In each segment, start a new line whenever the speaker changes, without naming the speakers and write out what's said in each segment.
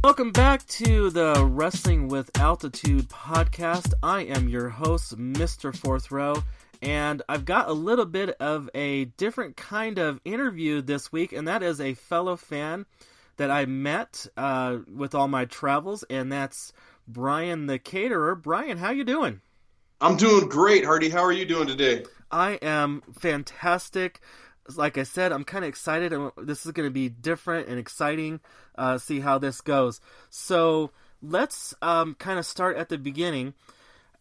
Welcome back to the Wrestling with Altitude podcast. I am your host, Mr. Fourth Row, and I've got a little bit of a different kind of interview this week, and that is a fellow fan that I met with all my travels, and that's Brian the Caterer. Brian, how you doing?
I'm doing great, Hardy. How are you doing today?
I am fantastic. Like I said, I'm kind of excited. This is going to be different and exciting. See how this goes. So let's kind of start at the beginning.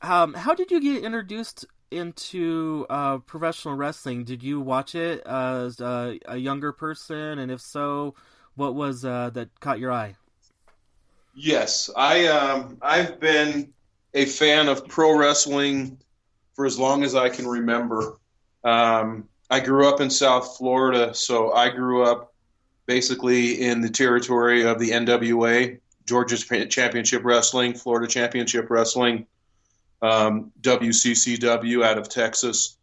How did you get introduced into professional wrestling? Did you watch it as a younger person? And if so, what was that caught your eye?
Yes, I've been a fan of pro wrestling for as long as I can remember. I grew up in South Florida, so I grew up basically in the territory of the NWA, Georgia's Championship Wrestling, Florida Championship Wrestling, WCCW out of Texas.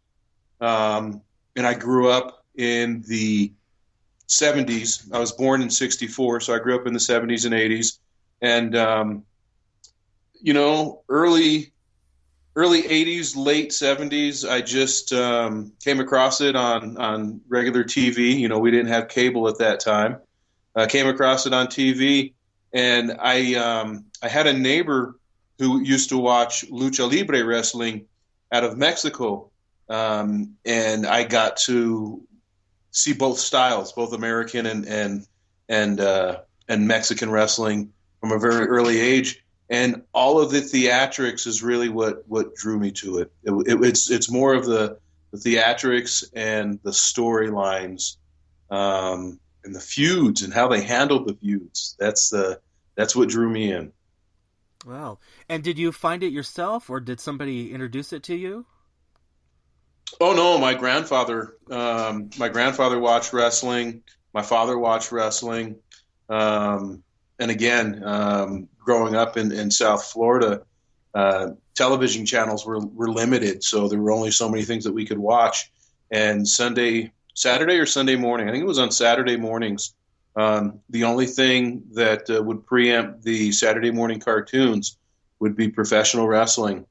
And I grew up in the 70s. I was born in 64, so I grew up in the 70s and 80s. And, early 80s, late 70s, I just came across it on regular TV. We didn't have cable at that time. I came across it on TV, and I had a neighbor who used to watch Lucha Libre wrestling out of Mexico, and I got to see both styles, both American and Mexican wrestling from a very early age. And all of the theatrics is really what drew me to it. It's more of the theatrics and the storylines, and the feuds and how they handled the feuds. That's what drew me in.
Wow! And did you find it yourself, or did somebody introduce it to you?
Oh no, my grandfather. My grandfather watched wrestling. My father watched wrestling. And again, growing up in South Florida, television channels were limited, so there were only so many things that we could watch. And Saturday or Sunday morning, I think it was on Saturday mornings, the only thing that would preempt the Saturday morning cartoons would be professional wrestling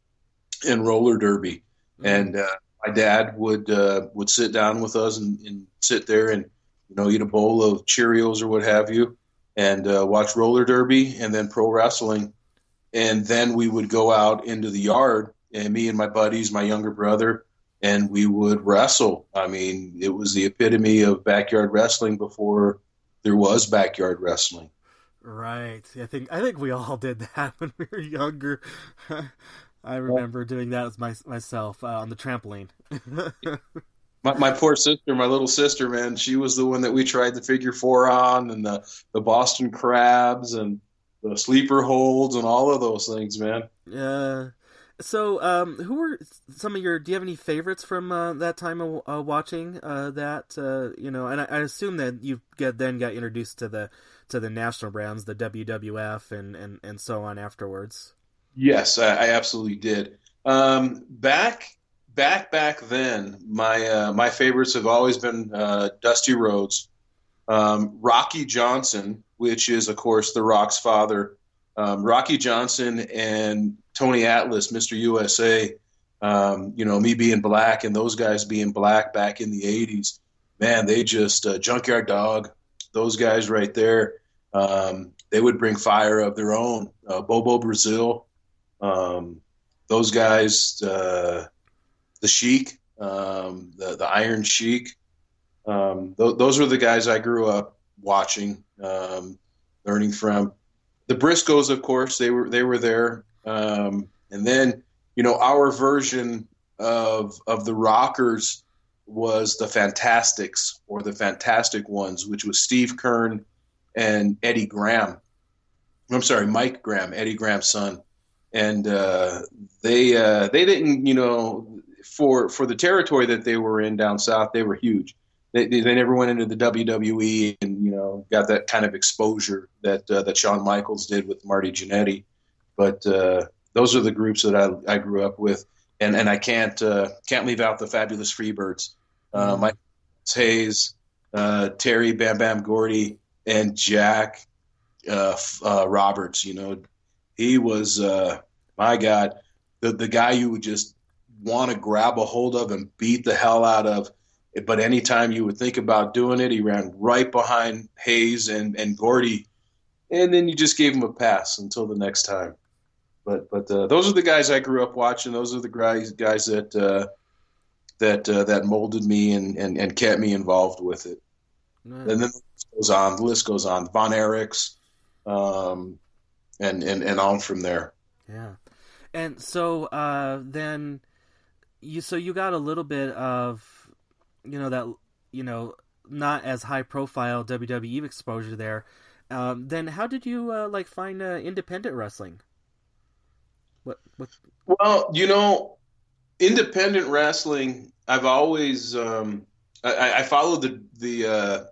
and roller derby. Mm-hmm. And my dad would sit down with us and sit there and eat a bowl of Cheerios or what have you, and watch roller derby and then pro wrestling. And then we would go out into the yard, and me and my buddies, my younger brother, and we would wrestle. I mean, it was the epitome of backyard wrestling before there was backyard wrestling.
Right. I think we all did that when we were younger. I remember doing that as myself on the trampoline.
My poor sister, my little sister, man, she was the one that we tried the figure four on, and the Boston crabs and the sleeper holds and all of those things, man.
Yeah. So, who were some of do you have any favorites from that time of watching that? And I assume that you then got introduced to the national brands, the WWF and so on afterwards.
Yes, I absolutely did. Back then, my favorites have always been Dusty Rhodes, Rocky Johnson, which is, of course, The Rock's father, Rocky Johnson, and Tony Atlas, Mr. USA. Me being black and those guys being black back in the 80s, man, they just Junkyard Dog, those guys right there. They would bring fire of their own. Bobo Brazil, those guys. The Sheik, the Iron Sheik. Those were the guys I grew up watching, learning from. The Briscoes, of course, they were there. And then, our version of the Rockers was the Fantastics, or the Fantastic Ones, which was Steve Kern and Eddie Graham. I'm sorry, Mike Graham, Eddie Graham's son. And they didn't, for the territory that they were in down south, they were huge. They never went into the WWE and got that kind of exposure that Shawn Michaels did with Marty Jannetty. But those are the groups that I grew up with, and I can't leave out the Fabulous Freebirds, Mike Hayes, Terry Bam Bam Gordy, and Jack. Roberts. You know, he was my God, the guy you would just want to grab a hold of and beat the hell out of. But anytime you would think about doing it, he ran right behind Hayes and Gordy, and then you just gave him a pass until the next time. But those are the guys I grew up watching. Those are the guys that molded me and kept me involved with it.
Nice.
And then the list goes on. The list goes on. Von Erichs, and on from there.
Yeah. And so then you got a little bit of that not as high profile WWE exposure there. Then how did you find independent wrestling? What?
Well, independent wrestling. I've always I followed the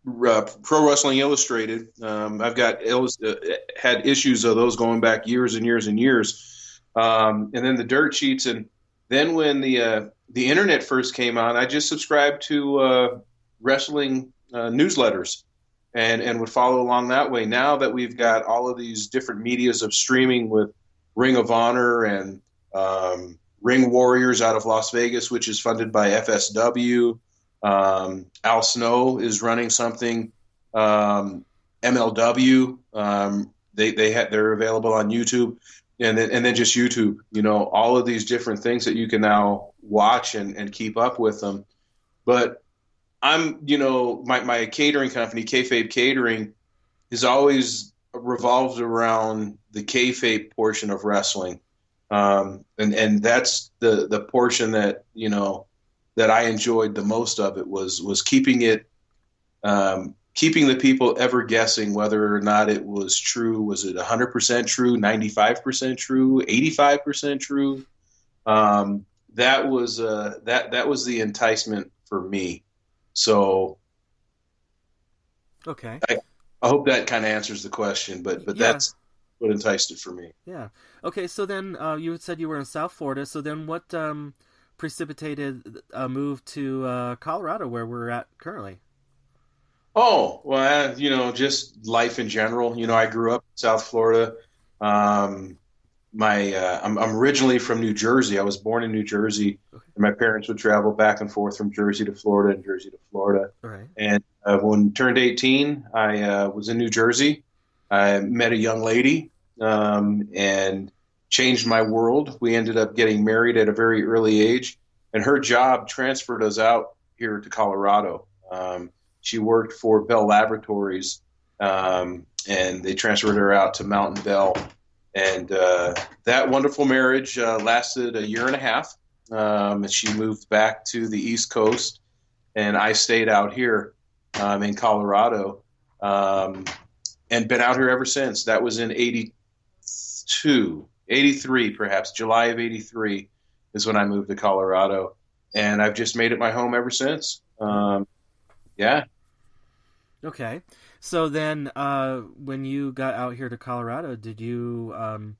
Pro Wrestling Illustrated. I've had issues of those going back years and years and years, and then the dirt sheets, and then when the internet first came on, I just subscribed to wrestling newsletters and would follow along that way. Now that we've got all of these different medias of streaming with Ring of Honor and Ring Warriors out of Las Vegas, which is funded by FSW. Al Snow is running something. MLW. They're available on YouTube, and then just YouTube. All of these different things that you can now watch and keep up with them. But I'm, my catering company, Kayfabe Catering, has always revolved around the kayfabe portion of wrestling. And that's the portion that, that I enjoyed the most of it was keeping it, keeping the people ever guessing whether or not it was true. Was it 100% true, 95% true, 85% true? That was the enticement for me. So,
okay.
I hope that kind of answers the question, but yeah. That's what enticed it for me.
Yeah. Okay. So then you said you were in South Florida. So then what precipitated a move to Colorado, where we're at currently?
Oh, well, just life in general. I grew up in South Florida. I'm originally from New Jersey. I was born in New Jersey, okay. And my parents would travel back and forth from Jersey to Florida and Jersey to Florida.
Right.
And when I turned 18, I was in New Jersey. I met a young lady and changed my world. We ended up getting married at a very early age, and her job transferred us out here to Colorado. She worked for Bell Laboratories, and they transferred her out to Mountain Bell. And that wonderful marriage lasted a year and a half. She moved back to the East Coast, and I stayed out here in Colorado, and been out here ever since. That was in 83 perhaps. July of 83 is when I moved to Colorado, and I've just made it my home ever since. Yeah.
Okay. So then when you got out here to Colorado, did you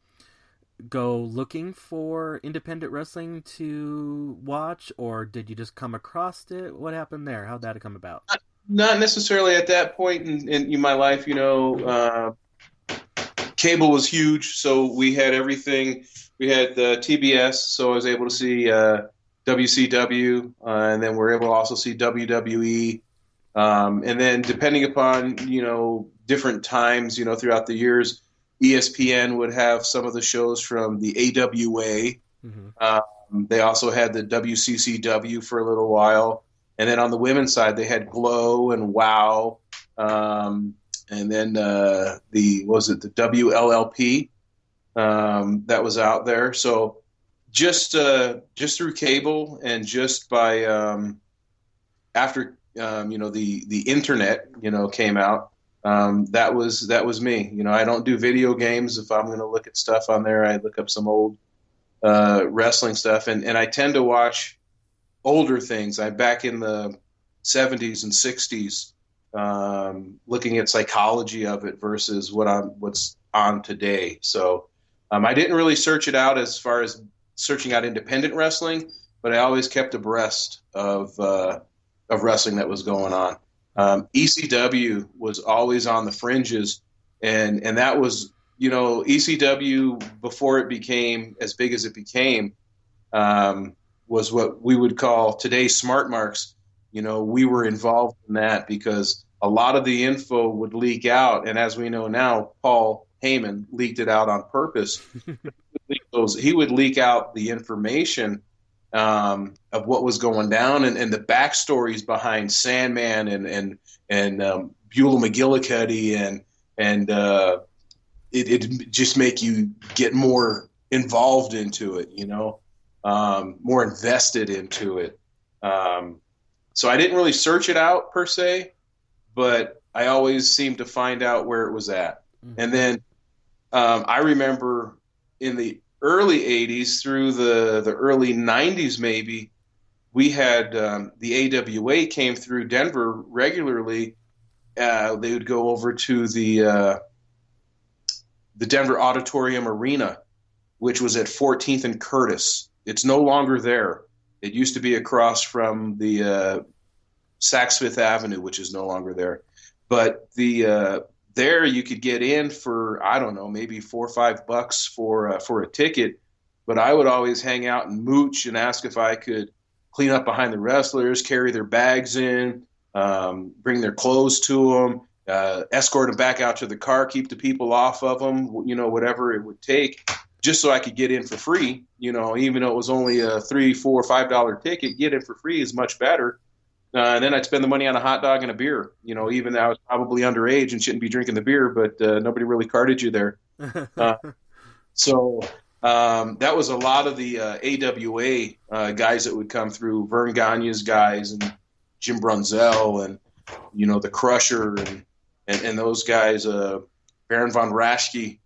go looking for independent wrestling to watch, or did you just come across it? What happened there? How'd that come about?
Not necessarily at that point in my life. Cable was huge, so we had everything. We had TBS, so I was able to see WCW, and then we're able to also see WWE. And then depending upon, different times, throughout the years, ESPN would have some of the shows from the AWA. Mm-hmm. They also had the WCCW for a little while. And then on the women's side, they had Glow and WOW. And then the WLLP that was out there. So just through cable and just by after the internet came out, that was me. I don't do video games. If I'm going to look at stuff on there, I look up some old wrestling stuff, and I tend to watch older things. I'm back in the 70s and 60s, looking at psychology of it versus what's on today. So I didn't really search it out as far as searching out independent wrestling, but I always kept abreast of wrestling that was going on. ECW was always on the fringes, and that was, ECW before it became as big as it became, was what we would call today's smart marks. We were involved in that because a lot of the info would leak out, and as we know now, Paul Heyman leaked it out on purpose. He would leak out the information of what was going down, and the backstories behind Sandman and Beulah McGillicuddy, and it just make you get more involved into it, more invested into it. So I didn't really search it out per se, but I always seemed to find out where it was at. Mm-hmm. And then I remember in the early 80s through the early 90s maybe, we had the AWA came through Denver regularly. They would go over to the Denver Auditorium Arena, which was at 14th and Curtis. It's no longer there. It used to be across from the Saks Fifth Avenue, which is no longer there. But there you could get in for, I don't know, maybe $4 or $5 for a ticket. But I would always hang out and mooch and ask if I could clean up behind the wrestlers, carry their bags in, bring their clothes to them, escort them back out to the car, keep the people off of them, whatever it would take, just so I could get in for free. Even though it was only a $3, $4, $5 ticket, get in for free is much better. And then I'd spend the money on a hot dog and a beer. Even though I was probably underage and shouldn't be drinking the beer, but nobody really carded you there. So that was a lot of the AWA guys that would come through, Vern Gagne's guys and Jim Brunzell and, the Crusher and those guys, Baron von Raschke.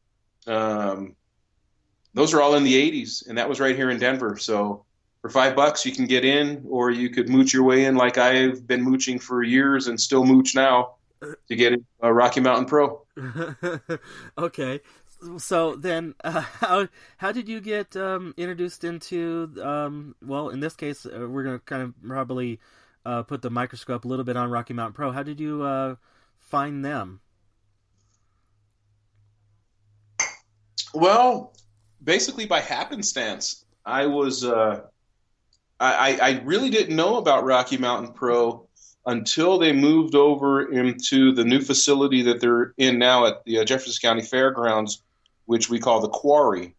Those are all in the 80s, and that was right here in Denver. So for $5, you can get in, or you could mooch your way in like I've been mooching for years and still mooch now to get in Rocky Mountain Pro.
Okay. So then, how did you get introduced into? In this case, we're going to kind of probably put the microscope a little bit on Rocky Mountain Pro. How did you find them?
Well, basically by happenstance. I was I really didn't know about Rocky Mountain Pro until they moved over into the new facility that they're in now at the Jefferson County Fairgrounds, which we call the Quarry.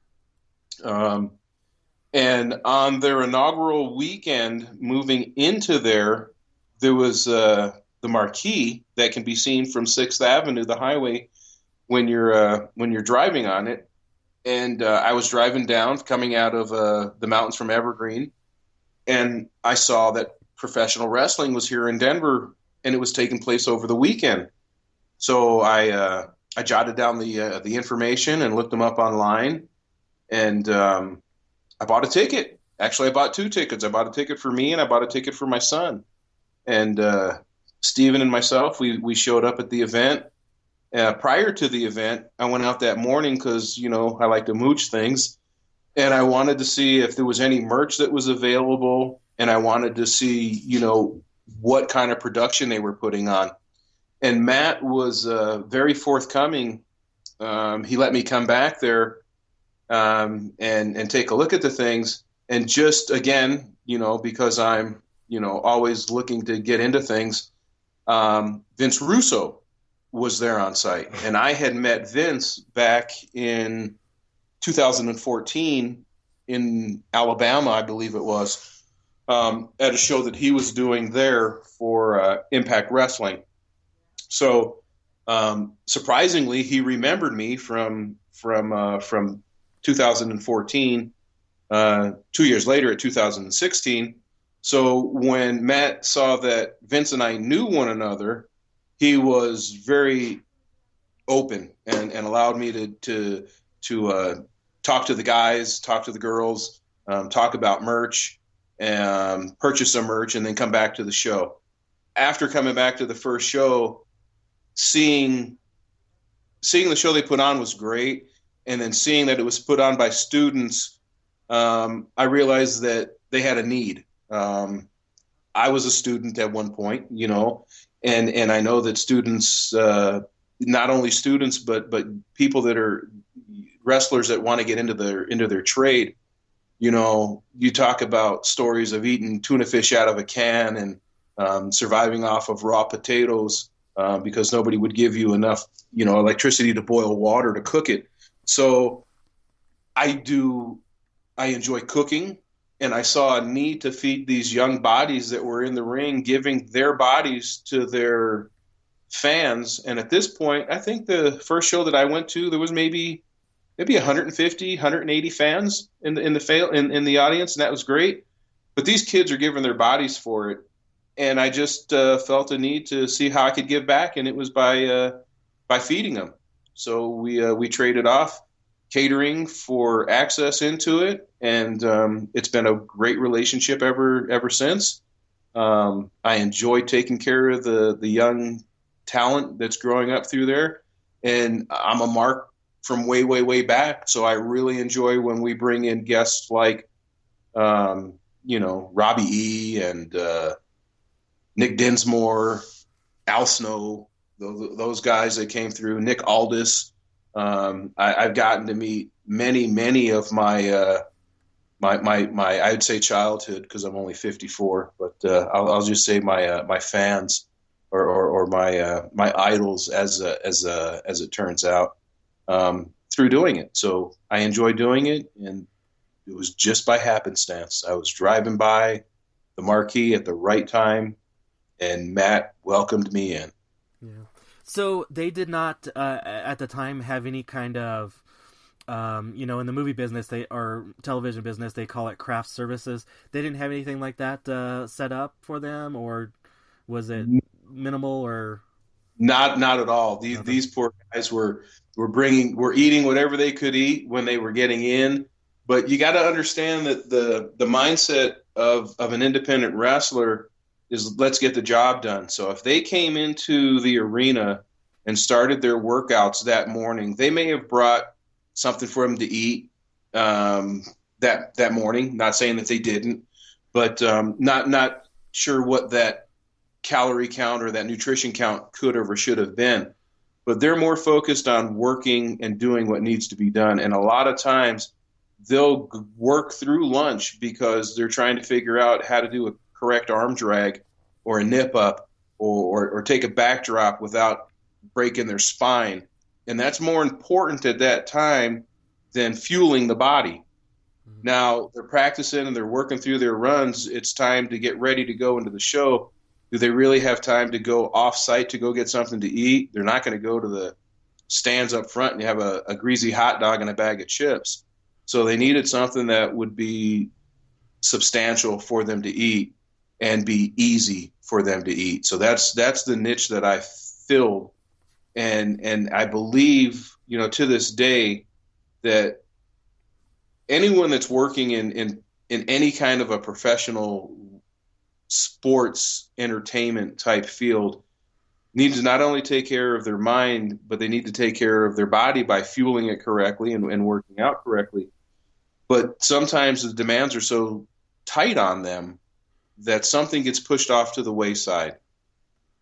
And on their inaugural weekend, moving into there was the marquee that can be seen from 6th Avenue, the highway, when you're driving on it. And I was driving down, coming out of the mountains from Evergreen, and I saw that professional wrestling was here in Denver, and it was taking place over the weekend. So I jotted down the information and looked them up online, and I bought a ticket. Actually, I bought 2 tickets. I bought a ticket for me, and I bought a ticket for my son. And Steven and myself, we showed up at the event. Prior to the event, I went out that morning because, I like to mooch things. And I wanted to see if there was any merch that was available. And I wanted to see, what kind of production they were putting on. And Matt was very forthcoming. He let me come back there and take a look at the things. And just, again, because I'm, always looking to get into things, Vince Russo was there on site. And I had met Vince back in 2014 in Alabama, I believe it was, at a show that he was doing there for Impact Wrestling. So surprisingly, he remembered me from 2014, 2 years later at 2016. So when Matt saw that Vince and I knew one another, he was very open and allowed me to talk to the guys, talk to the girls, talk about merch, purchase some merch, and then come back to the show. After coming back to the first show, seeing the show they put on was great, and then seeing that it was put on by students, I realized that they had a need. I was a student at one point, and I know that students, not only students, but people that are wrestlers that want to get into their trade. You know, you talk about stories of eating tuna fish out of a can and surviving off of raw potatoes because nobody would give you enough, electricity to boil water to cook it. So I do, I enjoy cooking, and I saw a need to feed these young bodies that were in the ring, giving their bodies to their fans. And at this point, I think the first show that I went to, there was maybe 150, 180 fans in the audience, and that was great. But these kids are giving their bodies for it, and I just felt a need to see how I could give back, and it was by feeding them. So we traded off catering for access into it, and it's been a great relationship ever since. I enjoy taking care of the young talent that's growing up through there, and I'm a mark from way back. So I really enjoy when we bring in guests like, Robbie E. and Nick Dinsmore, Al Snow, those guys that came through, Nick Aldis. I've gotten to meet many of my I'd say childhood, because I'm only 54, but I'll just say my fans or my idols as it turns out, through doing it. So I enjoy doing it, and it was just by happenstance. I was driving by the marquee at the right time, and Matt welcomed me in.
Yeah. So they did not at the time have any kind of, in the movie business or television business, they call it craft services. They didn't have anything like that set up for them, or was it minimal or?
Not at all. These poor guys were eating whatever they could eat when they were getting in. But you got to understand that the mindset of an independent wrestler is, let's get the job done. So if they came into the arena and started their workouts that morning, they may have brought something for them to eat that morning. Not saying that they didn't, but not sure what that calorie count or that nutrition count could have or should have been. But they're more focused on working and doing what needs to be done. And a lot of times they'll work through lunch because they're trying to figure out how to do a correct arm drag or a nip up or take a backdrop without breaking their spine. And that's more important at that time than fueling the body. Mm-hmm. Now they're practicing and they're working through their runs. It's time to get ready to go into the show. Do they really have time to go off site to go get something to eat? They're not going to go to the stands up front and have a greasy hot dog and a bag of chips. So they needed something that would be substantial for them to eat and be easy for them to eat. So that's the niche that I filled. And I believe, to this day, that anyone that's working in any kind of a professional sports entertainment type field needs to not only take care of their mind, but they need to take care of their body by fueling it correctly and working out correctly. But sometimes the demands are so tight on them that something gets pushed off to the wayside.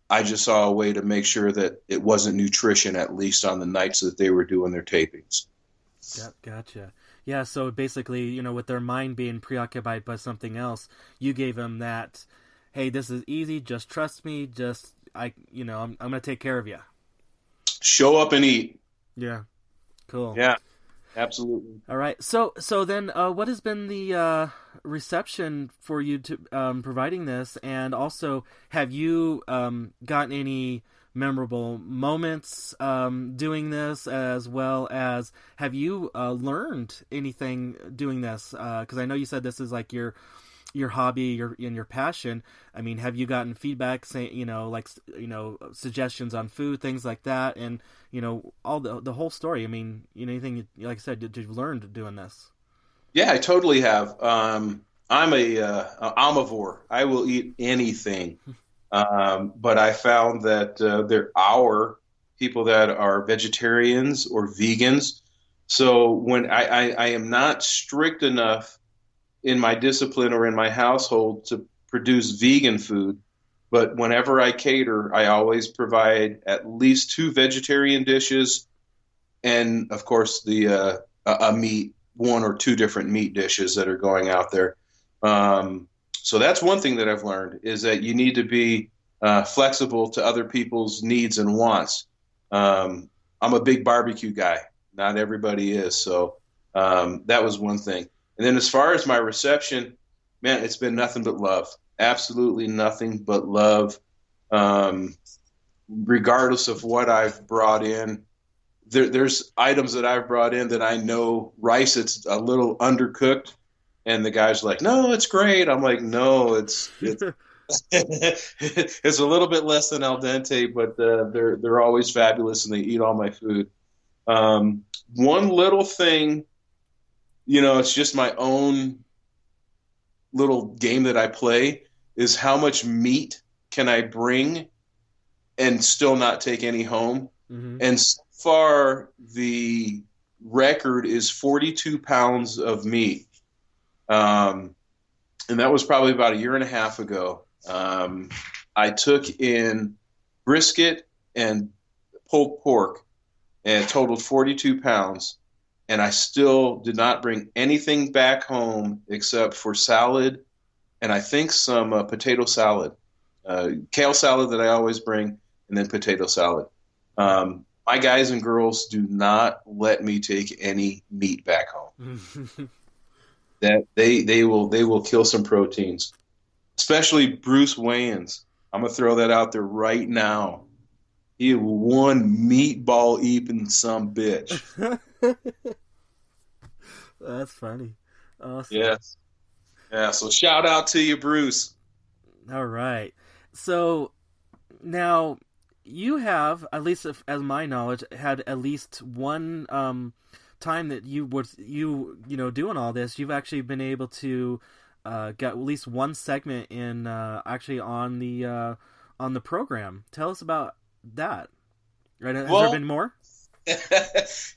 I just saw a way to make sure that it wasn't nutrition, at least on the nights that they were doing their tapings.
Gotcha. Yeah, so basically, with their mind being preoccupied by something else, you gave them that, hey, this is easy, just trust me, I'm going to take care of you.
Show up and eat.
Yeah. Cool.
Yeah, absolutely.
All right. So then what has been the reception for you to providing this? And also, have you gotten any memorable moments doing this, as well as have you learned anything doing this? Because I know you said this is like your hobby, your passion. I mean, have you gotten feedback saying, suggestions on food, things like that, and all the whole story? I mean, anything, like I said, did you learn doing this?
Yeah, I totally have. I'm a omnivore. I will eat anything. But I found that there are people that are vegetarians or vegans. So when I am not strict enough in my discipline or in my household to produce vegan food, But whenever I cater, I always provide at least two vegetarian dishes, and of course a meat, one or two different meat dishes that are going out there. So that's one thing that I've learned is that you need to be flexible to other people's needs and wants. I'm a big barbecue guy. Not everybody is. So that was one thing. And then as far as my reception, man, it's been nothing but love. Absolutely nothing but love. Regardless of what I've brought in, there's items that I've brought in that I know rice, it's a little undercooked. And the guy's like, no, it's great. I'm like, no, it's it's a little bit less than al dente, but they're always fabulous and they eat all my food. One little thing, it's just my own little game that I play is how much meat can I bring and still not take any home. Mm-hmm. And so far, the record is 42 pounds of meat. And that was probably about a year and a half ago. I took in brisket and pulled pork and it totaled 42 pounds. And I still did not bring anything back home except for salad and I think some potato salad, kale salad that I always bring, and then potato salad. My guys and girls do not let me take any meat back home. That they will kill some proteins, especially Bruce Wayans. I'm gonna throw that out there right now. He one meatball eating some bitch.
That's funny. Awesome.
Yes. Yeah. So shout out to you, Bruce.
All right. So now you have, at least as my knowledge, had at least one time that you doing all this, you've actually been able to get at least one segment in actually on the program. Tell us about that. Right? Has there been more?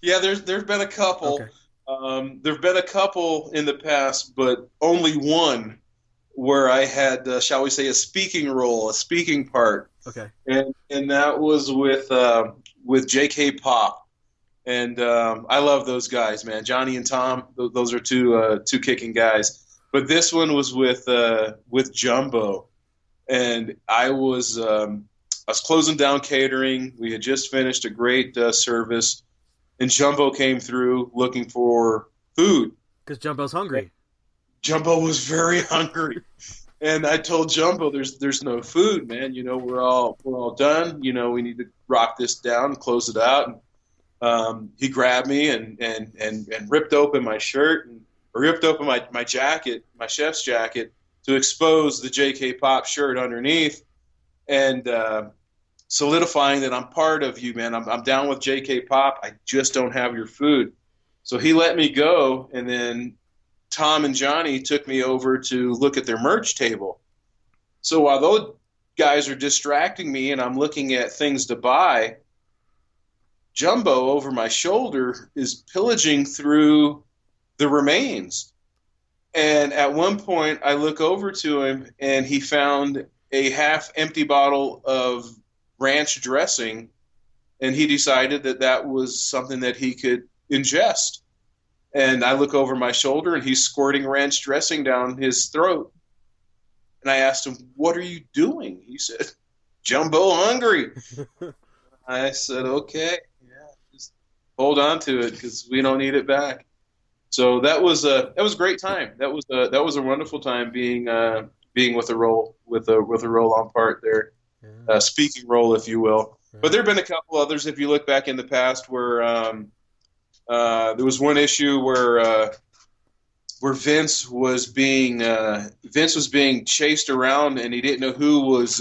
Yeah, there's been a couple.
Okay.
There've been a couple in the past, but only one where I had, shall we say, a speaking role, a speaking part.
Okay.
And that was with J.K. Pop. And I love those guys, man. Johnny and Tom, those are two kicking guys. But this one was with Jumbo, and I was closing down catering. We had just finished a great service, and Jumbo came through looking for food
because Jumbo's hungry.
Jumbo was very hungry, and I told Jumbo, "There's no food, man. We're all done. We need to rock this down and close it out." And he grabbed me and ripped open my shirt and ripped open my jacket, my chef's jacket, to expose the J.K. Pop shirt underneath, and solidifying that I'm part of you, man. I'm down with J.K. Pop. I just don't have your food. So he let me go, and then Tom and Johnny took me over to look at their merch table. So while those guys are distracting me and I'm looking at things to buy, Jumbo over my shoulder is pillaging through the remains. And at one point I look over to him and he found a half empty bottle of ranch dressing, and he decided that was something that he could ingest. And I look over my shoulder and he's squirting ranch dressing down his throat. And I asked him, "What are you doing?" He said, "Jumbo hungry." I said, "Okay, yeah, just hold on to it because we don't need it back." So that was a great time. That was a wonderful time being with a role on part there, yeah. Speaking role, if you will. Right. But there have been a couple others. If you look back in the past, where there was one issue where Vince was being chased around and he didn't know who was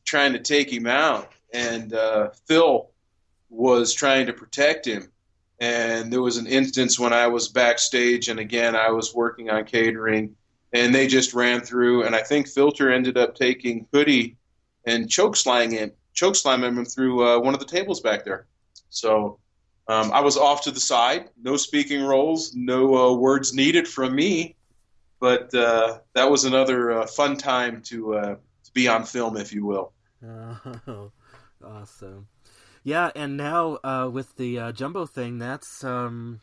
trying to take him out, and Phil was trying to protect him. And there was an instance when I was backstage, and again I was working on catering, and they just ran through, and I think Filter ended up taking Hoodie and chokeslamming him through one of the tables back there. So I was off to the side, no speaking roles, no words needed from me, But that was another fun time to be on film, if you will.
Oh, awesome. Yeah, and now with the Jumbo thing, that's now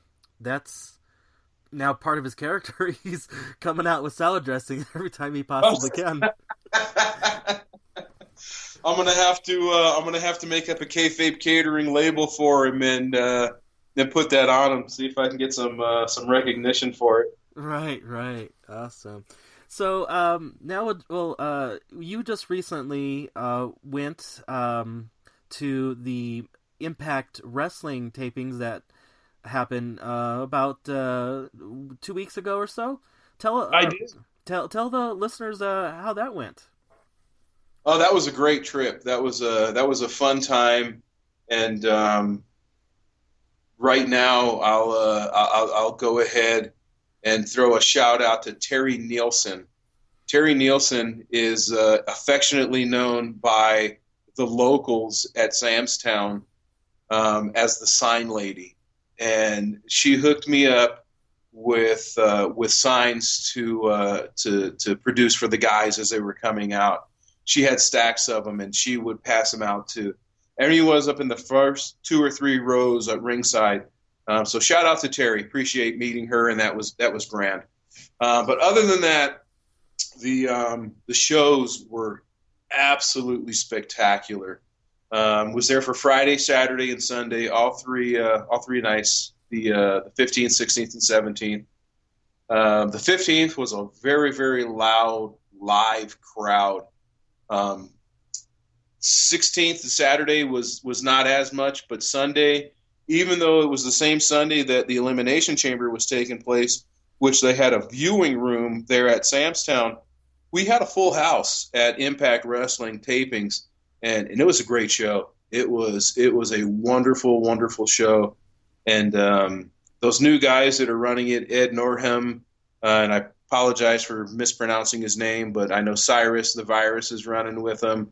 part of his character. He's coming out with salad dressing every time he possibly can.
I'm gonna have to make up a kayfabe catering label for him and then put that on him. See if I can get some recognition for it.
Right, right, awesome. So now, you just recently went to the Impact Wrestling tapings that happened about 2 weeks ago or so. Tell
I did.
tell the listeners how that went.
Oh, that was a great trip. That was a fun time, and right now I'll go ahead and throw a shout out to Terry Nielsen. Terry Nielsen is affectionately known by the locals at Samstown as the sign lady, and she hooked me up with signs to produce for the guys as they were coming out. She had stacks of them, and she would pass them out to everyone was up in the first 2 or 3 rows at ringside. So shout out to Terry. Appreciate meeting her, and that was grand. But other than that, the shows were absolutely spectacular. Was there for Friday, Saturday, and Sunday, all three nights. The 15th, 16th, and 17th. The 15th was a very, very loud live crowd. 16th Saturday was not as much, but Sunday, even though it was the same Sunday that the Elimination Chamber was taking place, which they had a viewing room there at Samstown, we had a full house at Impact Wrestling tapings, and it was a great show. It was a wonderful, wonderful show, and those new guys that are running it, Ed Norham, and I apologize for mispronouncing his name, but I know Cyrus the Virus is running with him,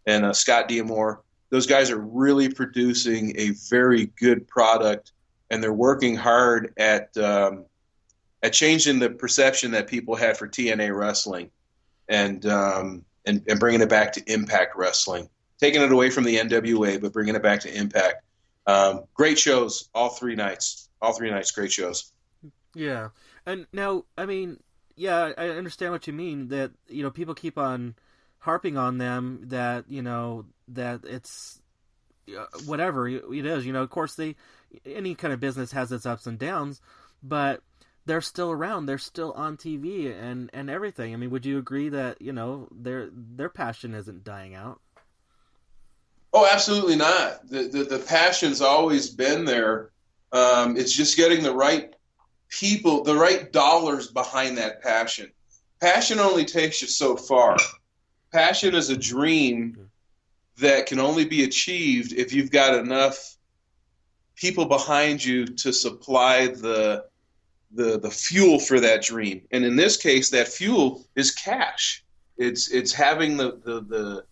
and Scott Diamore. Those guys are really producing a very good product, and they're working hard at changing the perception that people had for TNA wrestling, and bringing it back to Impact Wrestling, taking it away from the NWA, but bringing it back to Impact. Great shows, all 3 nights. All 3 nights, great shows.
Yeah, and now, I mean, yeah, I understand what you mean, that, people keep on harping on them, that, that it's whatever it is. Of course, any kind of business has its ups and downs, but they're still around. They're still on TV and everything. I mean, would you agree that, their passion isn't dying out?
Oh, absolutely not. The passion's always been there. It's just getting the right people, the right dollars behind that passion. Passion only takes you so far. Passion is a dream that can only be achieved if you've got enough people behind you to supply the fuel for that dream. And in this case, that fuel is cash. It's having the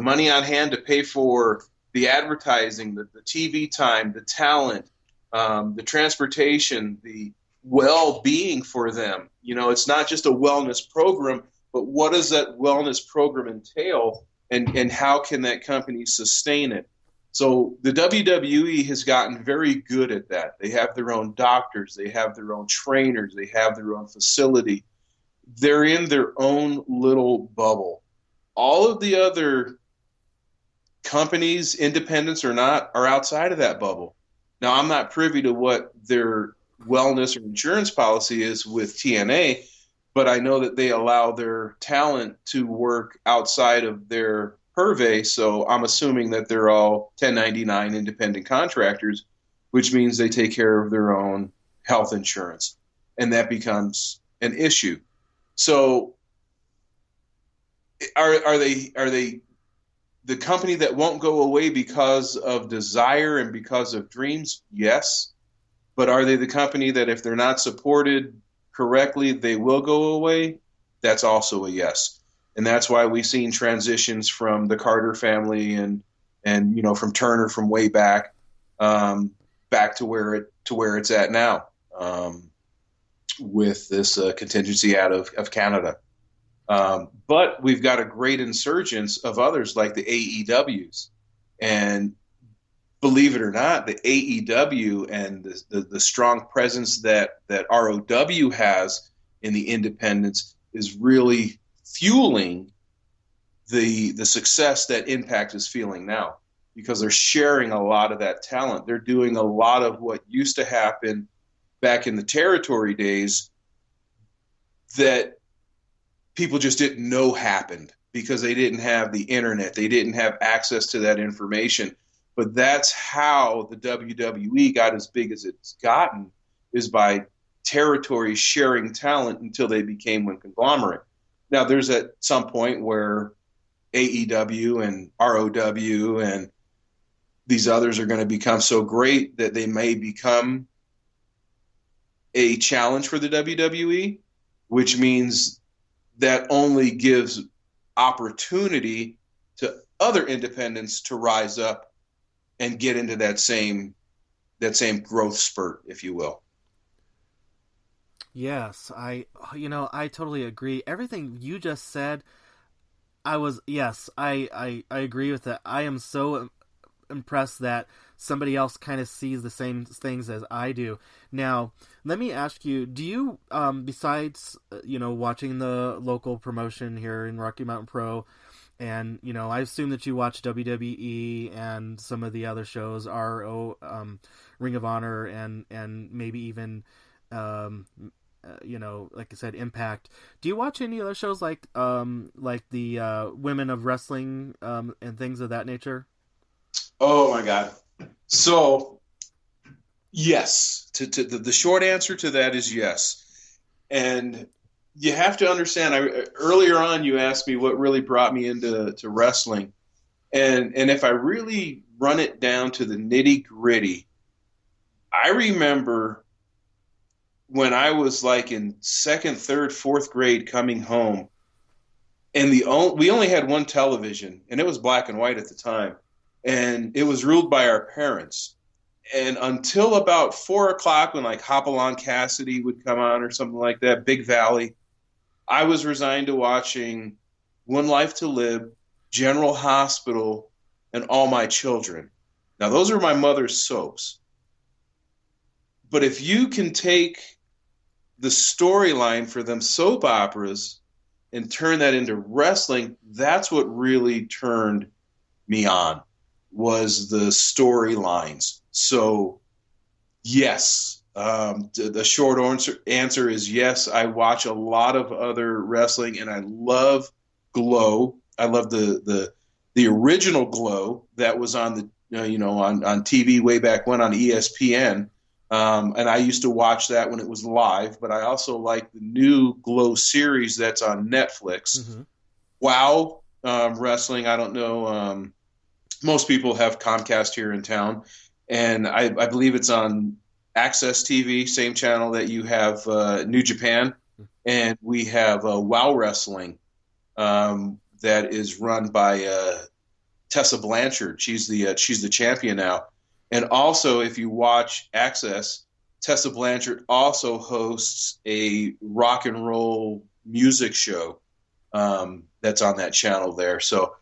money on hand to pay for the advertising, the TV time, the talent, the transportation, the well-being for them. It's not just a wellness program, but what does that wellness program entail, and how can that company sustain it? So the WWE has gotten very good at that. They have their own doctors, they have their own trainers, they have their own facility. They're in their own little bubble. All of the other companies, independents or not, are outside of that bubble. Now, I'm not privy to what their wellness or insurance policy is with TNA, but I know that they allow their talent to work outside of their purvey, so I'm assuming that they're all 1099 independent contractors, which means they take care of their own health insurance, and that becomes an issue. So are they the company that won't go away because of desire and because of dreams? Yes. But are they the company that if they're not supported correctly, they will go away? That's also a yes. And that's why we've seen transitions from the Carter family and from Turner from way back to where it's at now. with this contingency out of Canada. But we've got a great insurgence of others like the AEWs. And believe it or not, the AEW and the strong presence that ROW has in the independents is really fueling the success that Impact is feeling now, because they're sharing a lot of that talent. They're doing a lot of what used to happen back in the territory days that people just didn't know happened because they didn't have the internet. They didn't have access to that information. But that's how the WWE got as big as it's gotten, is by territories sharing talent until they became one conglomerate. Now, there's at some point where AEW and ROW and these others are going to become so great that they may become a challenge for the WWE, which means that only gives opportunity to other independents to rise up and get into that same growth spurt, if you will.
Yes, I totally agree. Everything you just said, I agree with that. I am so impressed that somebody else kind of sees the same things as I do. Now, let me ask you, do you, besides, watching the local promotion here in Rocky Mountain Pro, and, I assume that you watch WWE and some of the other shows, Ring of Honor, and maybe even, like I said, Impact. Do you watch any other shows like the Women of Wrestling, and things of that nature?
Oh my God. So yes, the short answer to that is yes. And you have to understand, earlier on you asked me what really brought me into wrestling. And if I really run it down to the nitty gritty, I remember when I was like in second, third, fourth grade coming home, and we only had one television, and it was black and white at the time. And it was ruled by our parents. And until about 4 o'clock, when like Hopalong Cassidy would come on or something like that, Big Valley, I was resigned to watching One Life to Live, General Hospital, and All My Children. Now, those are my mother's soaps. But if you can take the storyline for them soap operas and turn that into wrestling, that's what really turned me on, was the storylines. So, yes, the short answer is yes. I watch a lot of other wrestling, and I love Glow. I love the original Glow that was on on TV way back when on ESPN, and I used to watch that when it was live. But I also like the new Glow series that's on Netflix. Mm-hmm. Wow, wrestling. I don't know. Most people have Comcast here in town, and I believe it's on Access TV, same channel that you have New Japan, and we have Wow Wrestling that is run by Tessa Blanchard. She's the champion now, and also if you watch Access, Tessa Blanchard also hosts a rock and roll music show that's on that channel there. So.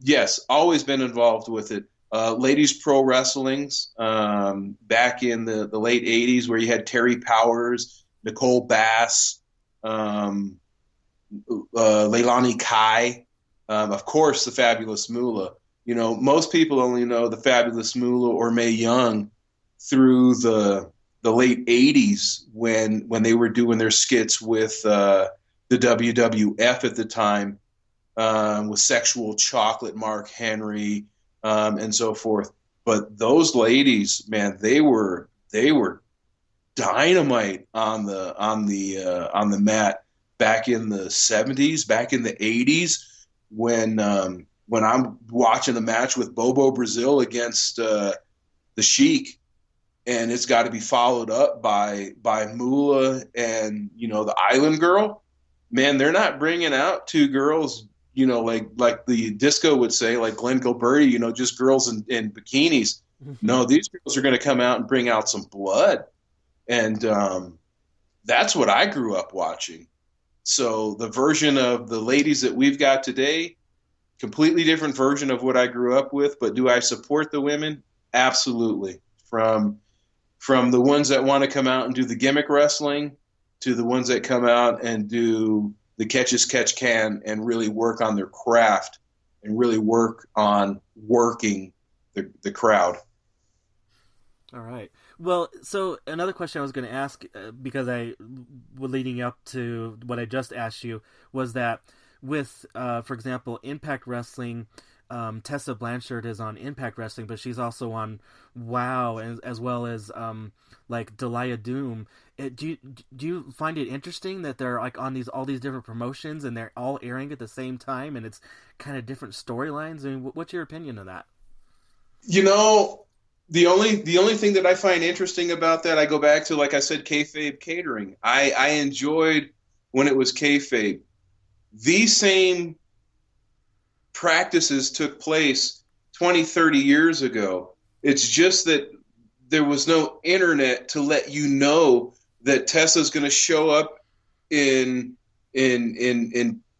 Yes, always been involved with it. Ladies Pro Wrestlings, back in the late 80s, where you had Terry Powers, Nicole Bass, Leilani Kai, of course, the Fabulous Moolah. Most people only know the Fabulous Moolah or Mae Young through the late 80s when they were doing their skits with the WWF at the time. With Sexual Chocolate, Mark Henry, and so forth. But those ladies, man, they were dynamite on the mat back in the 70s, back in the 80s, when I'm watching the match with Bobo Brazil against the Sheik, and it's got to be followed up by Moolah and the Island Girl. Man, they're not bringing out two girls, like the disco would say, like Glenn Gilberti, just girls in bikinis. No, these girls are going to come out and bring out some blood. And that's what I grew up watching. So the version of the ladies that we've got today, completely different version of what I grew up with. But do I support the women? Absolutely. From the ones that want to come out and do the gimmick wrestling to the ones that come out and do the catch as catch can and really work on their craft and really work on working the crowd.
All right. Well, so another question I was going to ask, because leading up to what I just asked you, was that with, for example, Impact Wrestling, Tessa Blanchard is on Impact Wrestling, but she's also on WoW, as well as like Delia Doom. Do you find it interesting that they're like on all these different promotions and they're all airing at the same time, and it's kind of different storylines? I mean, what's your opinion of that?
You know, the only thing that I find interesting about that, I go back to, like I said, kayfabe catering. I enjoyed when it was kayfabe. These same practices took place 20, 30 years ago. It's just that there was no internet to let you know that Tessa's going to show up in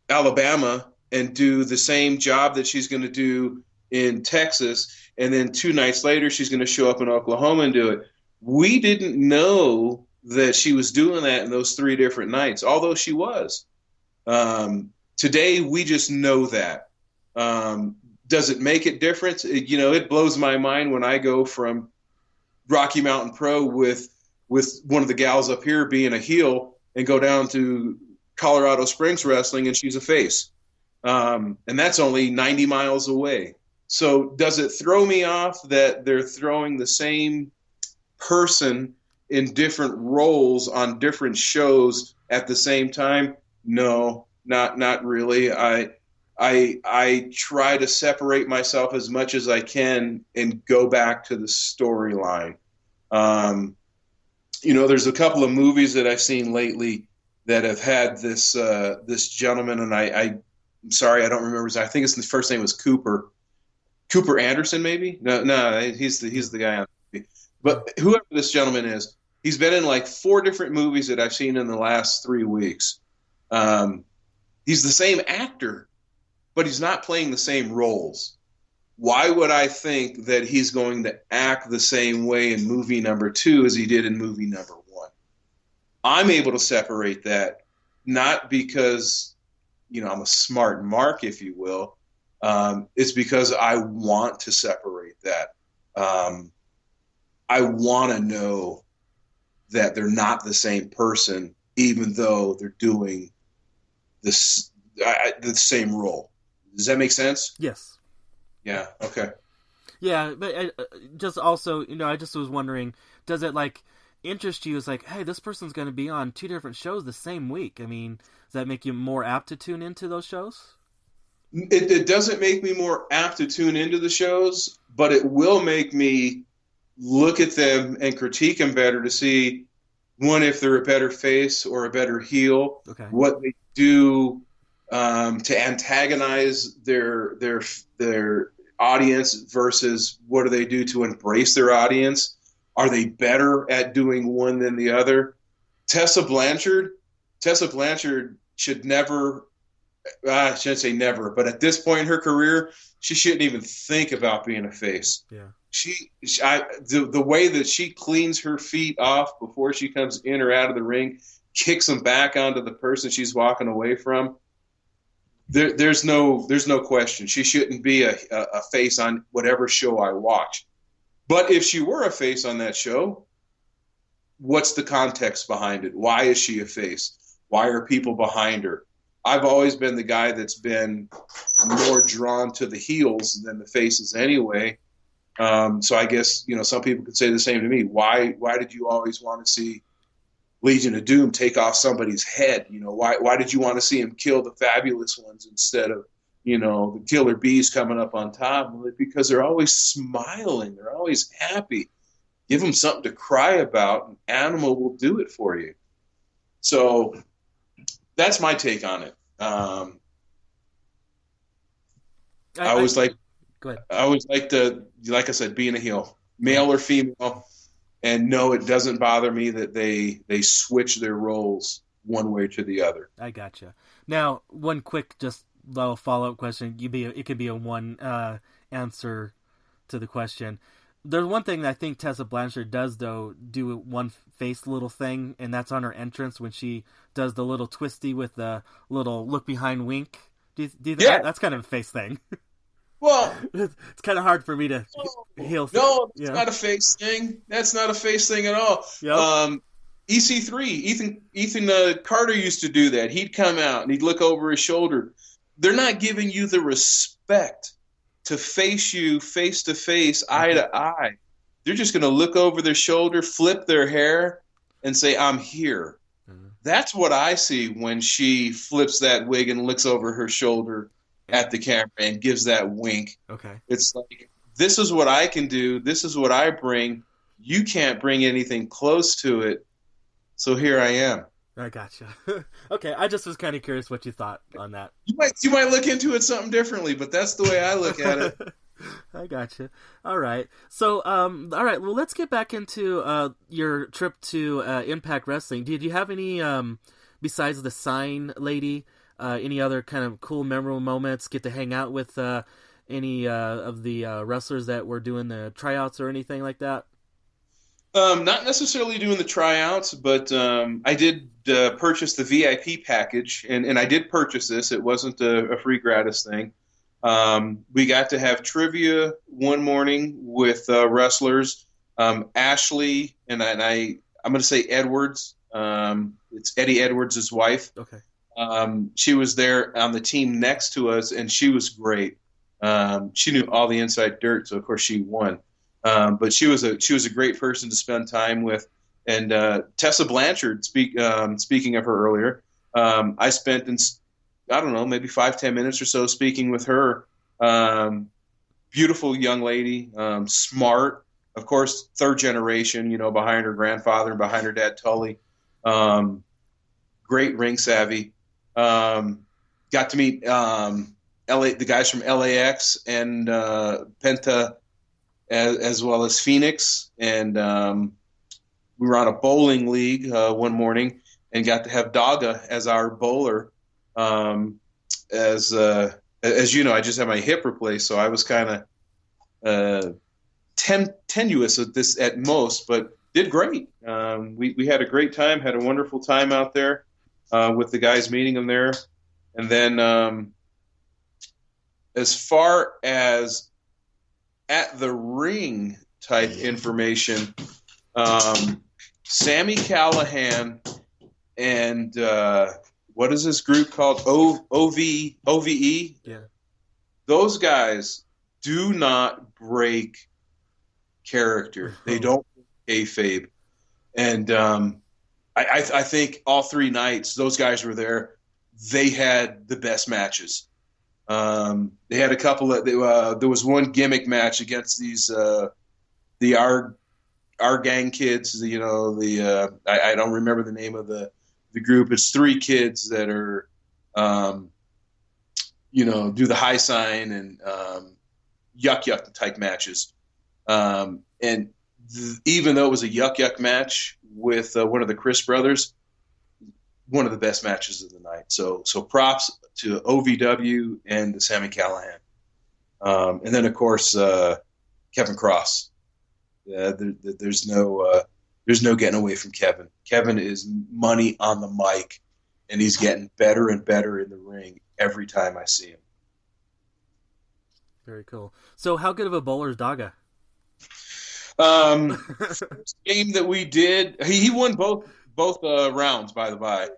Alabama and do the same job that she's going to do in Texas, and then 2 nights later she's going to show up in Oklahoma and do it. We didn't know that she was doing that in those 3 different nights, although she was. Today we just know that. Does it make it different? It blows my mind when I go from Rocky Mountain Pro with one of the gals up here being a heel and go down to Colorado Springs Wrestling and she's a face. And that's only 90 miles away. So does it throw me off that they're throwing the same person in different roles on different shows at the same time? No, not really. I try to separate myself as much as I can and go back to the storyline. There's a couple of movies that I've seen lately that have had this gentleman, and I'm sorry, I don't remember his. I think his first name was Cooper Anderson, maybe. No, he's the guy on the movie. But whoever this gentleman is, he's been in like 4 different movies that I've seen in the last 3 weeks. He's the same actor, but he's not playing the same roles. Why would I think that he's going to act the same way in movie number 2 as he did in movie number 1? I'm able to separate that, not because, I'm a smart mark, if you will. It's because I want to separate that. I want to know that they're not the same person, even though they're doing the same role. Does that make sense?
Yes.
Yeah. Okay.
Yeah, but I just also, I just was wondering, does it like interest you as like, hey, this person's going to be on 2 different shows the same week? I mean, does that make you more apt to tune into those shows?
It doesn't make me more apt to tune into the shows, but it will make me look at them and critique them better to see, one, if they're a better face or a better heel,
okay,
what they do to antagonize their audience versus what do they do to embrace their audience. Are they better at doing one than the other? Tessa Blanchard should never, I shouldn't say never, but at this point in her career, she shouldn't even think about being a face.
Yeah.
The way that she cleans her feet off before she comes in or out of the ring, kicks them back onto the person she's walking away from, there's no question. She shouldn't be a face on whatever show I watch. But if she were a face on that show, what's the context behind it? Why is she a face? Why are people behind her? I've always been the guy that's been more drawn to the heels than the faces anyway. So I guess, some people could say the same to me. Why did you always want to see Legion of Doom take off somebody's head? Why did you want to see him kill the fabulous ones instead of, the killer bees coming up on top? Well, because they're always smiling. They're always happy. Give them something to cry about, and Animal will do it for you. So that's my take on it. I always like, like I said, being a heel, male or female. And no, it doesn't bother me that they switch their roles one way to the other.
I gotcha. Now, one quick, just little follow up question. It could be a one answer to the question. There's one thing that I think Tessa Blanchard does, though, do one face little thing, and that's on her entrance when she does the little twisty with the little look behind wink. Do you
Yeah.
that's kind of a face thing.
Well,
It's kind of hard for me to heal.
no, that's not a face thing. That's not a face thing at all.
Yep.
EC3, Ethan Carter used to do that. He'd come out and he'd look over his shoulder. They're not giving you the respect to face you face to face, eye to eye. They're just going to look over their shoulder, flip their hair, and say, "I'm here." Mm-hmm. That's what I see when she flips that wig and looks over her shoulder at the camera and gives that wink.
Okay.
It's like, this is what I can do. This is what I bring. You can't bring anything close to it. So here I am.
I gotcha. Okay, I just was kind of curious what you thought on that.
You might look into it something differently, but that's the way I look at it.
I gotcha. All right. So, all right. Well, let's get back into your trip to Impact Wrestling. Did you have any, besides the sign lady, any other kind of cool, memorable moments? Get to hang out with any of the wrestlers that were doing the tryouts or anything like that?
Not necessarily doing the tryouts, but I did purchase the VIP package, and I did purchase this. It wasn't a free gratis thing. We got to have trivia one morning with wrestlers. Ashley, and I'm going to say Edwards. It's Eddie Edwards' wife.
Okay.
She was there on the team next to us, and she was great. She knew all the inside dirt, so of course she won. But she was a great person to spend time with. And Tessa Blanchard, speaking of her earlier, I spent I don't know, maybe 5-10 minutes or so speaking with her. Beautiful young lady, smart, of course, third generation, behind her grandfather and behind her dad Tully. Great ring savvy. Got to meet the guys from LAX and Penta, as well as Phoenix, and we were on a bowling league one morning and got to have Daga as our bowler. As you know, I just had my hip replaced, so I was kind of tenuous at this at most, but did great. We had a great time, had a wonderful time out there with the guys, meeting them there, and then as far as at the ring type information, Sammy Callahan and what is this group called? OVE?
Yeah.
Those guys do not break character. They don't kayfabe. And I think all 3 nights those guys were there. They had the best matches. They had a couple of there was one gimmick match against these our gang kids. I don't remember the name of the group. It's 3 kids that are do the high sign and yuck type matches. And even though it was a yuck match with one of the Chris brothers, one of the best matches of the night. So props to OVW and Sammy Callahan. And then, of course, Kevin Cross. There's no getting away from Kevin. Kevin is money on the mic, and he's getting better and better in the ring every time I see him.
Very cool. So how good of a bowler is Daga?
First game that we did, he won both rounds, by the by.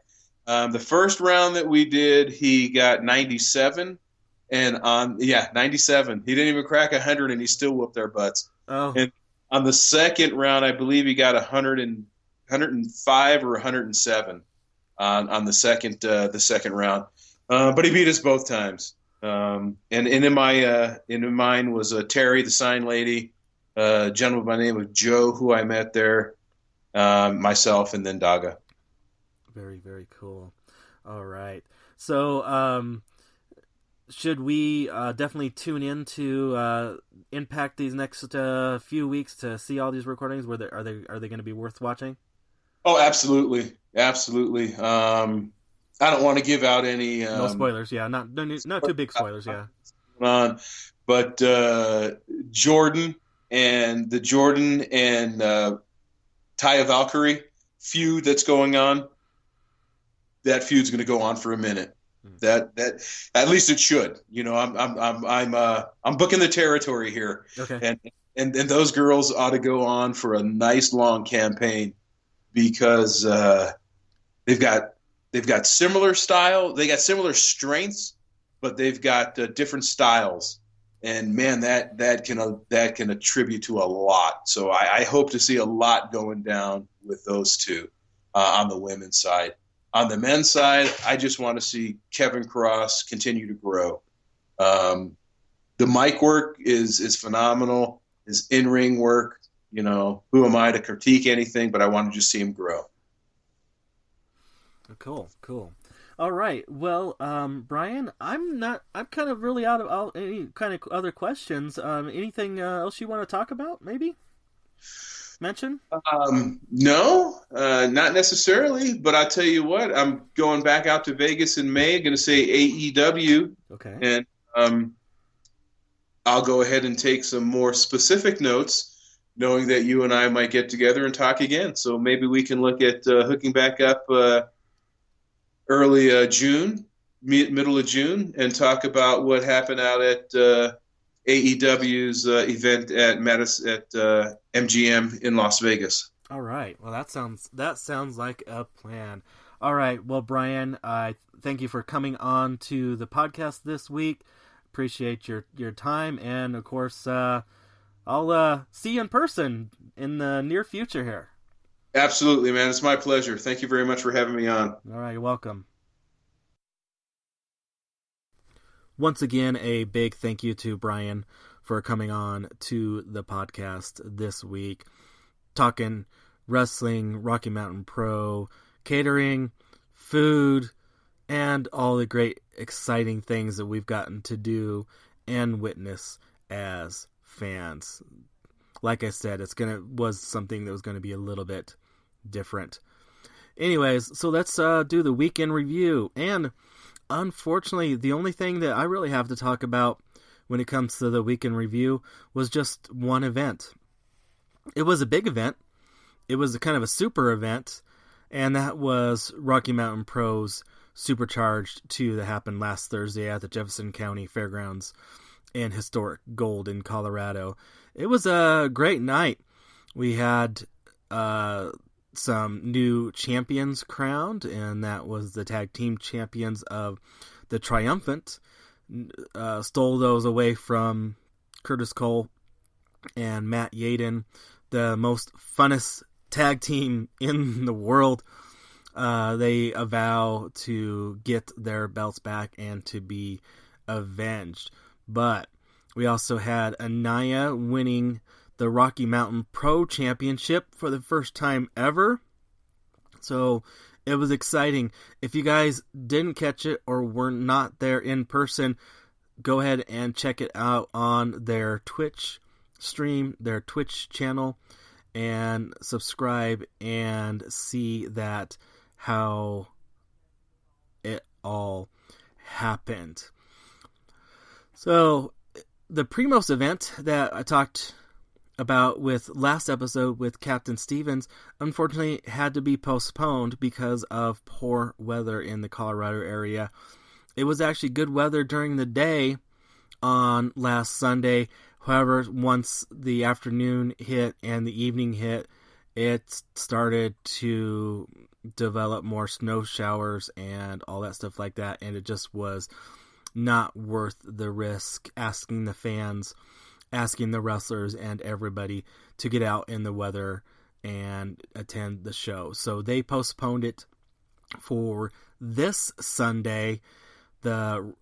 The first round that we did, he got 97, and 97. He didn't even crack 100, and he still whooped our butts.
Oh.
And on the second round, I believe he got 105 or 107 on the second round. But he beat us both times. And in mine was Terry, the sign lady, a gentleman by the name of Joe, who I met there, myself, and then Daga.
Very, very cool. All right. So, should we definitely tune in to Impact these next few weeks to see all these recordings? Are they going to be worth watching?
Oh, absolutely, absolutely. I don't want to give out any
No spoilers, yeah. Not too big spoilers, yeah.
on, but Jordan and Taya Valkyrie feud that's going on. That feud's going to go on for a minute. That at least it should. You know, I'm booking the territory here,
Okay.
And those girls ought to go on for a nice long campaign because they've got similar style, they got similar strengths, but they've got different styles. And man, that can attribute to a lot. So I hope to see a lot going down with those two on the women's side. On the men's side, I just want to see Kevin Cross continue to grow. The mic work is phenomenal. His in-ring work, you know, who am I to critique anything? But I want to just see him grow.
Cool. All right. Well, Brian, I'm kind of really out of any kind of other questions. Anything else you want to talk about? Maybe mention?
No, not necessarily. But I tell you what, I'm going back out to Vegas in May. I'm going to say AEW.
Okay.
And I'll go ahead and take some more specific notes, knowing that you and I might get together and talk again. So maybe we can look at hooking back up early June, middle of June, and talk about what happened out at AEW's event at MGM in Las Vegas.
All right. Well, that sounds like a plan. All right. Well, Brian, I thank you for coming on to the podcast this week. Appreciate your time, and of course, I'll see you in person in the near future here.
Absolutely, man. It's my pleasure. Thank you very much for having me on.
All right, you're welcome. Once again, a big thank you to Brian for coming on to the podcast this week, talking wrestling, Rocky Mountain Pro, catering, food, and all the great, exciting things that we've gotten to do and witness as fans. Like I said, was something that was going to be a little bit different. Anyways, so let's do the weekend review. And unfortunately, the only thing that I really have to talk about when it comes to the weekend review was just one event. It was a big event. It was a kind of a super event, and that was Rocky Mountain Pro's Supercharged 2 that happened last Thursday at the Jefferson County Fairgrounds in historic Gold in Colorado. It was a great night. We had some new champions crowned, and that was the tag team champions of the Triumphant. Stole those away from Curtis Cole and Matt Yaden, the most funnest tag team in the world. They avow to get their belts back and to be avenged. But we also had Anaya winning the Rocky Mountain Pro Championship for the first time ever. So it was exciting. If you guys didn't catch it or were not there in person, go ahead and check it out on their Twitch stream, their Twitch channel, and subscribe and see that how it all happened. So the Primos event that I talked about with last episode with Captain Stevens unfortunately had to be postponed because of poor weather in the Colorado area. It was actually good weather during the day on last Sunday. However, once the afternoon hit and the evening hit, it started to develop more snow showers and all that stuff like that, and it just was not worth the risk asking the fans, asking the wrestlers and everybody to get out in the weather and attend the show. So they postponed it for this Sunday, the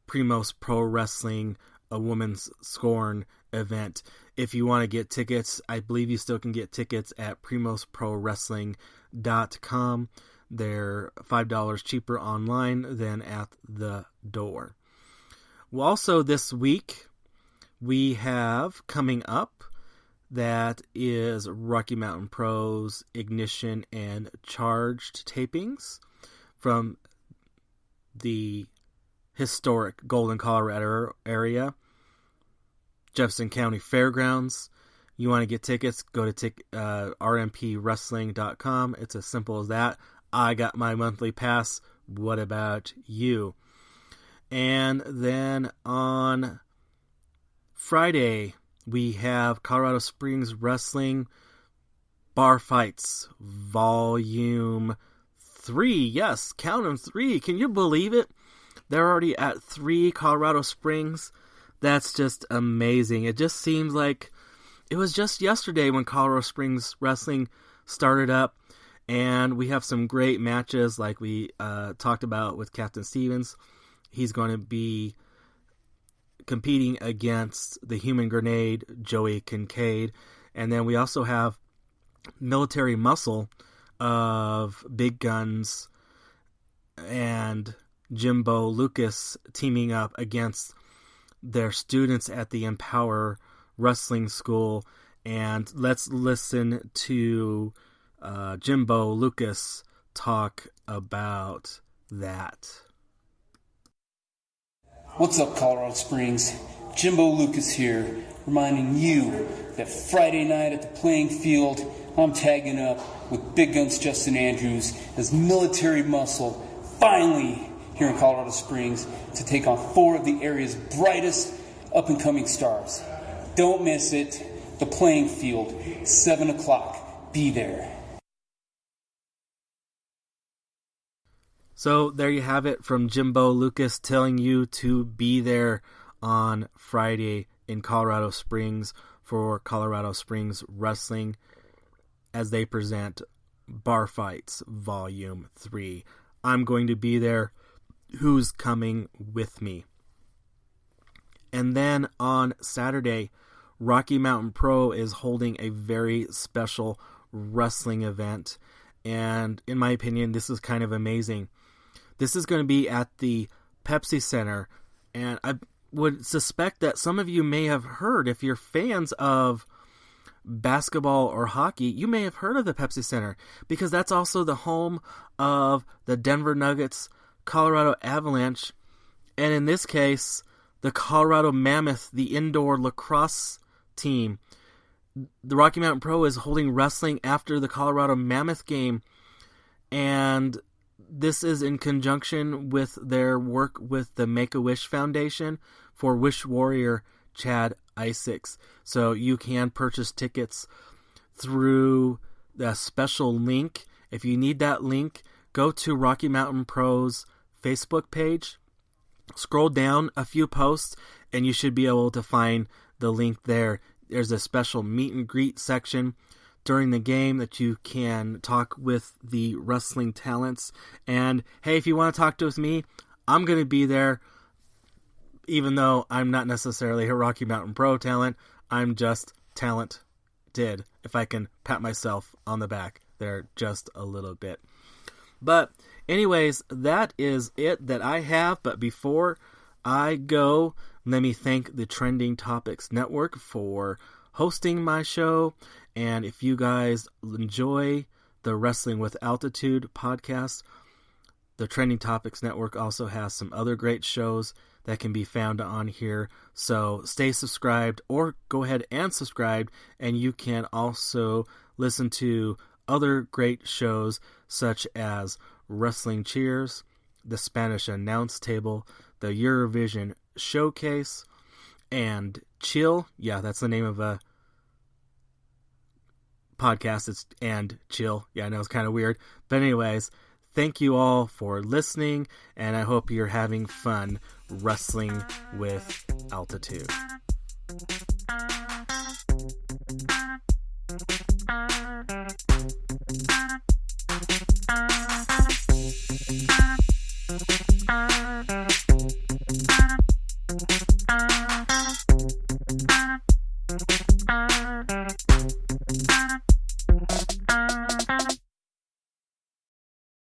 Primos Pro Wrestling, a Women's Scorn event. If you want to get tickets, I believe you still can get tickets at primosprowrestling.com. They're $5 cheaper online than at the door. Well, also this week, we have coming up, that is Rocky Mountain Pro's Ignition and Charged tapings from the historic Golden, Colorado area, Jefferson County Fairgrounds. You want to get tickets, go to rmpwrestling.com. It's as simple as that. I got my monthly pass. What about you? And then on Friday, we have Colorado Springs Wrestling Bar Fights Volume 3. Yes, count them, 3. Can you believe it? They're already at 3 Colorado Springs. That's just amazing. It just seems like it was just yesterday when Colorado Springs Wrestling started up, and we have some great matches like we talked about with Captain Stevens. He's going to be competing against the Human Grenade, Joey Kincaid. And then we also have Military Muscle of Big Guns and Jimbo Lucas teaming up against their students at the Empower Wrestling School. And let's listen to Jimbo Lucas talk about that.
What's up, Colorado Springs? Jimbo Lucas here, reminding you that Friday night at the playing field, I'm tagging up with Big Guns Justin Andrews as Military Muscle, finally here in Colorado Springs, to take on 4 of the area's brightest up-and-coming stars. Don't miss it. The playing field, 7 o'clock. Be there.
So there you have it from Jimbo Lucas telling you to be there on Friday in Colorado Springs for Colorado Springs Wrestling as they present Bar Fights Volume 3. I'm going to be there. Who's coming with me? And then on Saturday, Rocky Mountain Pro is holding a very special wrestling event. And in my opinion, this is kind of amazing. This is going to be at the Pepsi Center, and I would suspect that some of you may have heard, if you're fans of basketball or hockey, you may have heard of the Pepsi Center, because that's also the home of the Denver Nuggets, Colorado Avalanche, and in this case, the Colorado Mammoth, the indoor lacrosse team. The Rocky Mountain Pro is holding wrestling after the Colorado Mammoth game, and this is in conjunction with their work with the Make-A-Wish Foundation for Wish Warrior Chad Isaacs. So you can purchase tickets through the special link. If you need that link, go to Rocky Mountain Pro's Facebook page, scroll down a few posts, and you should be able to find the link there. There's a special meet and greet section during the game that you can talk with the wrestling talents. And hey, if you want to talk to me, I'm going to be there, even though I'm not necessarily a Rocky Mountain Pro talent. I'm just talented, if I can pat myself on the back there just a little bit. But anyways, that is it that I have. But before I go, let me thank the Trending Topics Network for hosting my show. And if you guys enjoy the Wrestling with Altitude podcast, the Trending Topics Network also has some other great shows that can be found on here. So stay subscribed, or go ahead and subscribe, and you can also listen to other great shows such as Wrestling Cheers, the Spanish Announce Table, the Eurovision Showcase, and Chill. Yeah, that's the name of a podcast. It's and Chill. Yeah, I know it's kind of weird. But anyways, thank you all for listening, and I hope you're having fun wrestling with altitude.